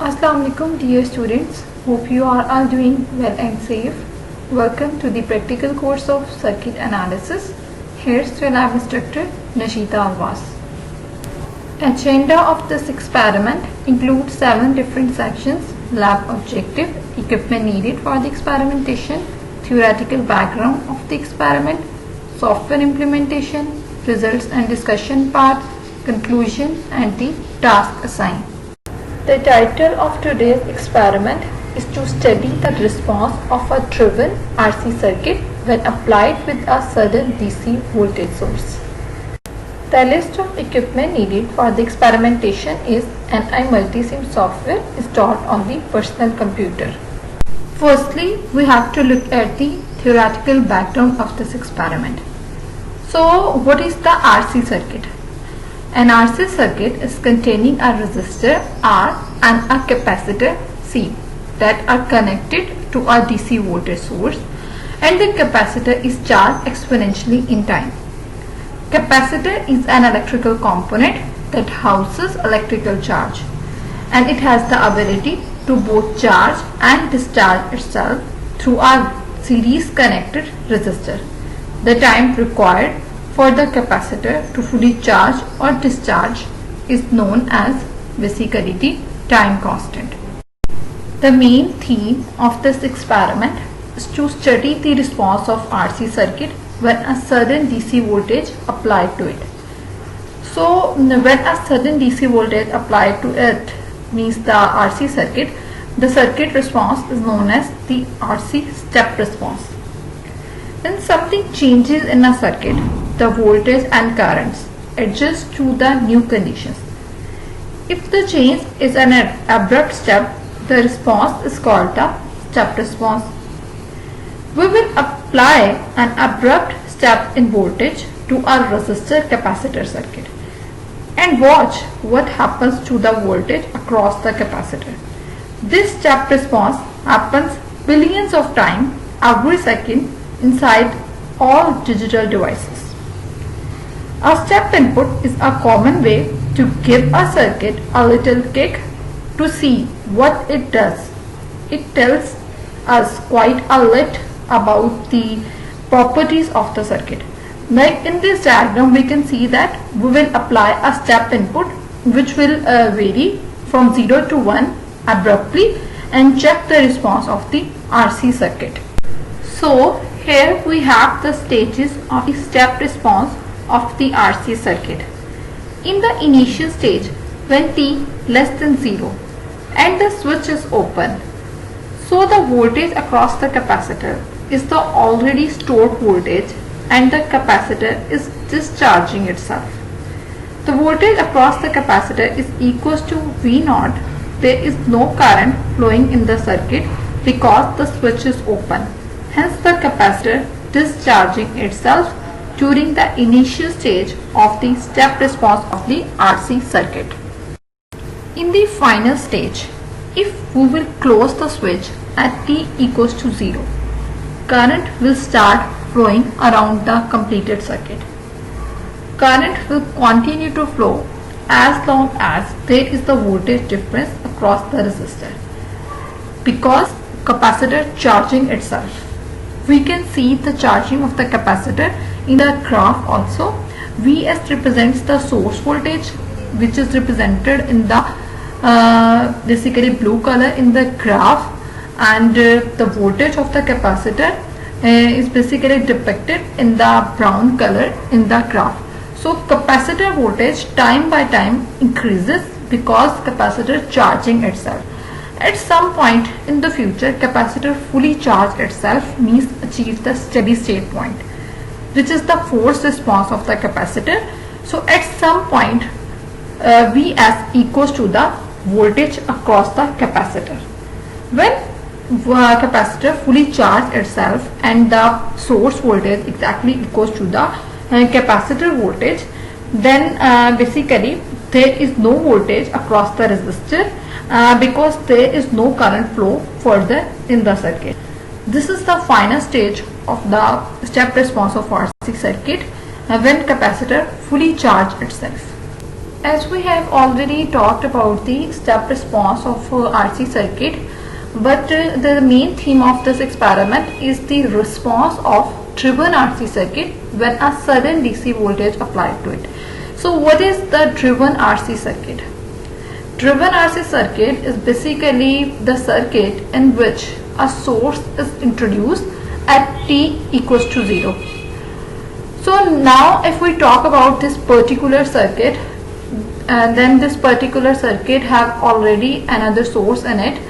Assalamu alaikum dear students, hope you are all doing well and safe. Welcome to the practical course of circuit analysis. Here's your lab instructor Nashita Alwas. Agenda of this experiment includes 7 different sections: lab objective, equipment needed for the experimentation, theoretical background of the experiment, software implementation, results and discussion part, conclusion and the task assigned. The title of today's experiment is to study the response of a driven RC circuit when applied with a sudden DC voltage source. The list of equipment needed for the experimentation is NI Multisim software installed on the personal computer. Firstly, we have to look at the theoretical background of this experiment. So, what is the RC circuit? An RC circuit is containing a resistor R and a capacitor C that are connected to a DC voltage source, and the capacitor is charged exponentially in time. Capacitor is an electrical component that houses electrical charge, and it has the ability to both charge and discharge itself through a series connected resistor. The time required for the capacitor to fully charge or discharge is known as basically the time constant. The main theme of this experiment is to study the response of RC circuit when a sudden DC voltage applied to it. So when a sudden DC voltage applied to it means the RC circuit, the circuit response is known as the RC step response. When something changes in a circuit, the voltage and currents adjust to the new conditions. If the change is an abrupt step, the response is called the step response. We will apply an abrupt step in voltage to our resistor capacitor circuit and watch what happens to the voltage across the capacitor. This step response happens billions of times every second inside all digital devices. A step input is a common way to give a circuit a little kick to see what it does. It tells us quite a lot about the properties of the circuit. Like in this diagram, we can see that we will apply a step input which will vary from 0 to 1 abruptly and check the response of the RC circuit. So here we have the stages of the step response of the RC circuit. In the initial stage, when T less than 0 and the switch is open, so the voltage across the capacitor is the already stored voltage and the capacitor is discharging itself. The voltage across the capacitor is equals to V0. There is no current flowing in the circuit because the switch is open. Hence the capacitor discharging itself during the initial stage of the step response of the RC circuit. In the final stage, if we will close the switch at T equals to 0, current will start flowing around the completed circuit. Current will continue to flow as long as there is the voltage difference across the resistor because capacitor charging itself. We can see the charging of the capacitor in the graph also. Vs represents the source voltage, which is represented in the basically blue color in the graph, and the voltage of the capacitor is basically depicted in the brown color in the graph. So capacitor voltage time by time increases because capacitor charging itself. At some point in the future, capacitor fully charged itself means achieve the steady state point, which is the force response of the capacitor. So at some point, Vs equals to the voltage across the capacitor. When capacitor fully charged itself and the source voltage exactly equals to the capacitor voltage, then basically there is no voltage across the resistor because there is no current flow further in the circuit. This is the final stage of the step response of RC circuit when capacitor fully charged itself. As we have already talked about the step response of RC circuit, but the main theme of this experiment is the response of driven RC circuit when a sudden DC voltage applied to it. So what is the driven RC circuit? Driven RC circuit is basically the circuit in which a source is introduced at t equals to 0. So now if we talk about this particular circuit, then this particular circuit have already another source in it,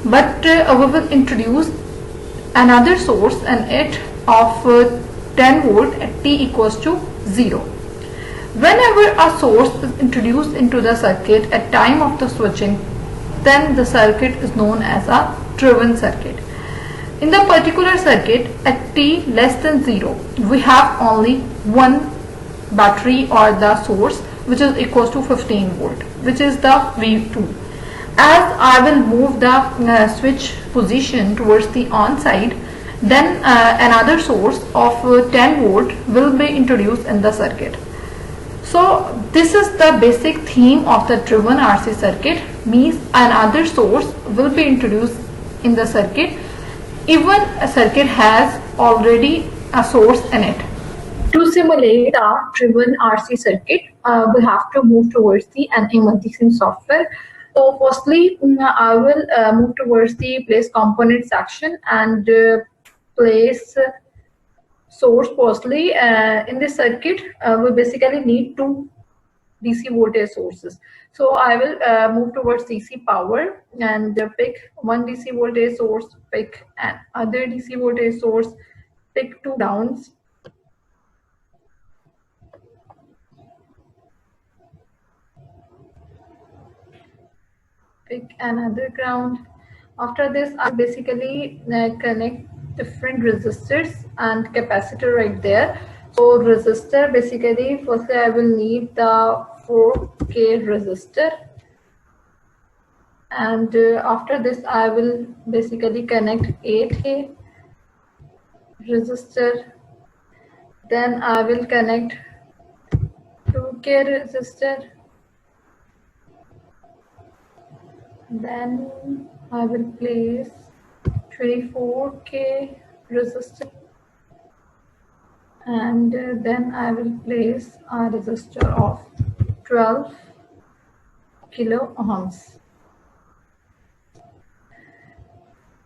but we will introduce another source in it of 10 volt at t equals to 0. Whenever a source is introduced into the circuit at time of the switching, then the circuit is known as a driven circuit. In the particular circuit at t less than 0, we have only one battery or the source which is equals to 15 volt, which is the V2. As I will move the switch position towards the on side, then another source of 10 volt will be introduced in the circuit. So this is the basic theme of the driven RC circuit, means another source will be introduced in the circuit even a circuit has already a source in it. To simulate a driven RC circuit, we have to move towards the NA multisim software. So firstly, I will move towards the place component section and place source. Firstly, in this circuit, we basically need two DC voltage sources. So I will move towards DC power and pick one DC voltage source, pick another DC voltage source, pick two grounds, pick another ground. After this, I basically connect different resistors and capacitor right there. So resistor, basically firstly I will need the 4K resistor, and after this I will basically connect 8K resistor, then I will connect 2K resistor, then I will place 24K resistor, and then I will place a resistor of 12 kilo ohms.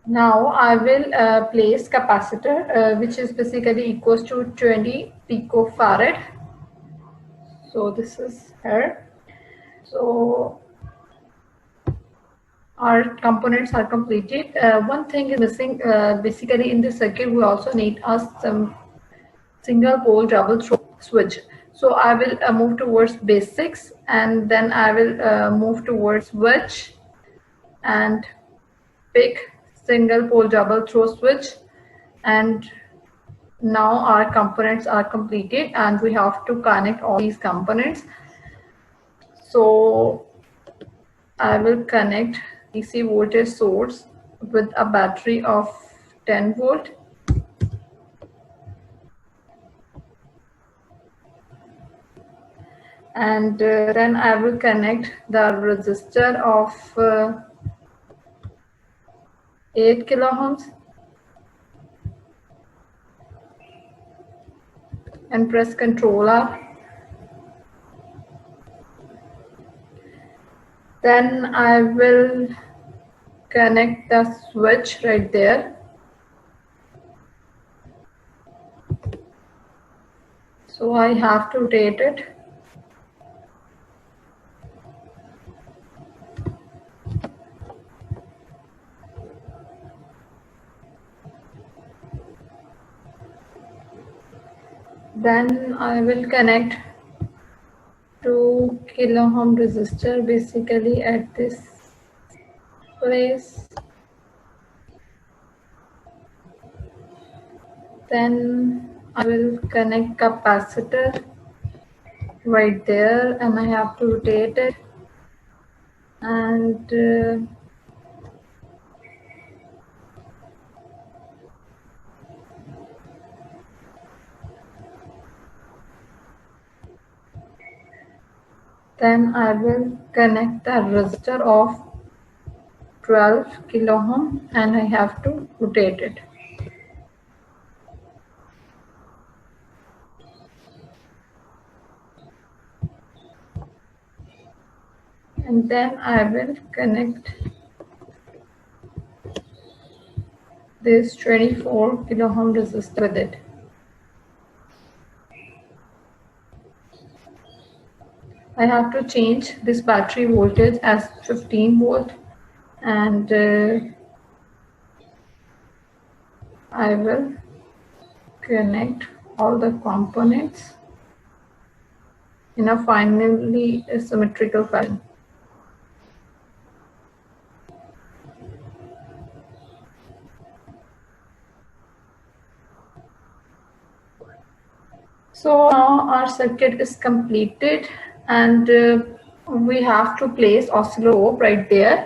Now I will place capacitor which is basically equals to 20 picofarad. So this is here. So our components are completed. One thing is missing basically in this circuit. We also need some single pole double throw switch. So I will move towards basics, and then I will move towards switch and pick single pole double throw switch. And now our components are completed and we have to connect all these components. So I will connect DC voltage source with a battery of 10 volt, and then I will connect the resistor of 8 kilo ohms and press Ctrl R. Then I will connect the switch right there. So I have to rotate it. Then I will connect 2 kilo ohm resistor basically at this place. Then I will connect capacitor right there, and I have to rotate it, and Then I will connect the resistor of 12 kilo ohm and I have to rotate it. And then I will connect this 24 kilo ohm resistor with it. I have to change this battery voltage as 15 volt and I will connect all the components in a finely symmetrical fashion. So now our circuit is completed and we have to place oscilloscope right there.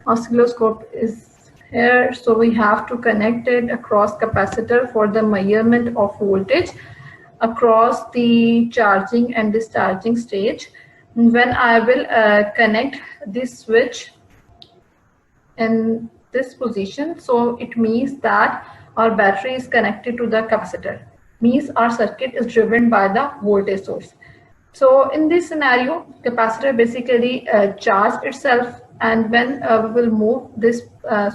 Oscilloscope is here, so we have to connect it across capacitor for the measurement of voltage across the charging and discharging stage. When I will connect this switch in this position, so it means that our battery is connected to the capacitor, means our circuit is driven by the voltage source. So in this scenario, capacitor basically charge itself, and when we will move this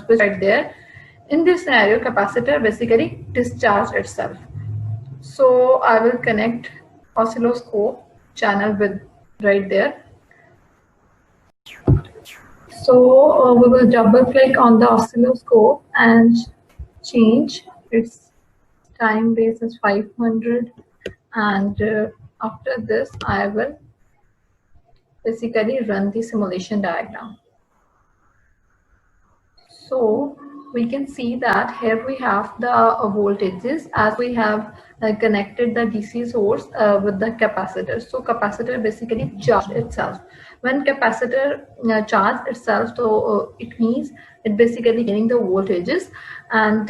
switch right there, in this scenario capacitor basically discharge itself. So I will connect oscilloscope channel with right there. So we will double click on the oscilloscope and change its time base as 500, and after this I will basically run the simulation diagram. So we can see that here we have the voltages as we have connected the DC source with the capacitor. So capacitor basically charged itself. When capacitor charged itself, so it means it basically gaining the voltages, and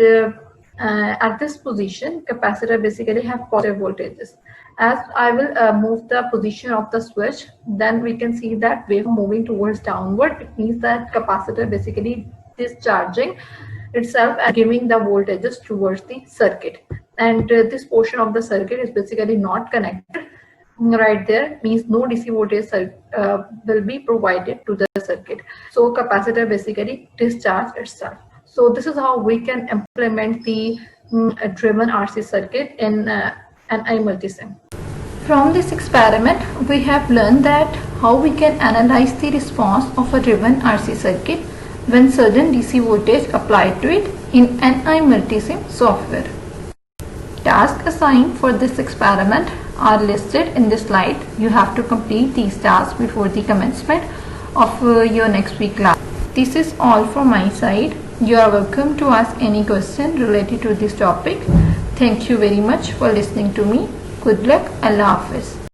at this position capacitor basically have positive voltages. As I will move the position of the switch, then we can see that wave moving towards downward. It means that capacitor basically discharging itself and giving the voltages towards the circuit, and this portion of the circuit is basically not connected right there, means no DC voltage will be provided to the circuit. So capacitor basically discharge itself. So this is how we can implement the driven RC circuit in NI multisim. From this experiment, we have learned that how we can analyze the response of a driven RC circuit when certain DC voltage applied to it in NI multisim software. Tasks assigned for this experiment are listed in this slide. You have to complete these tasks before the commencement of your next week class. This is all from my side. You are welcome to ask any question related to this topic. Thank you very much for listening to me. Good luck. Allah Hafiz.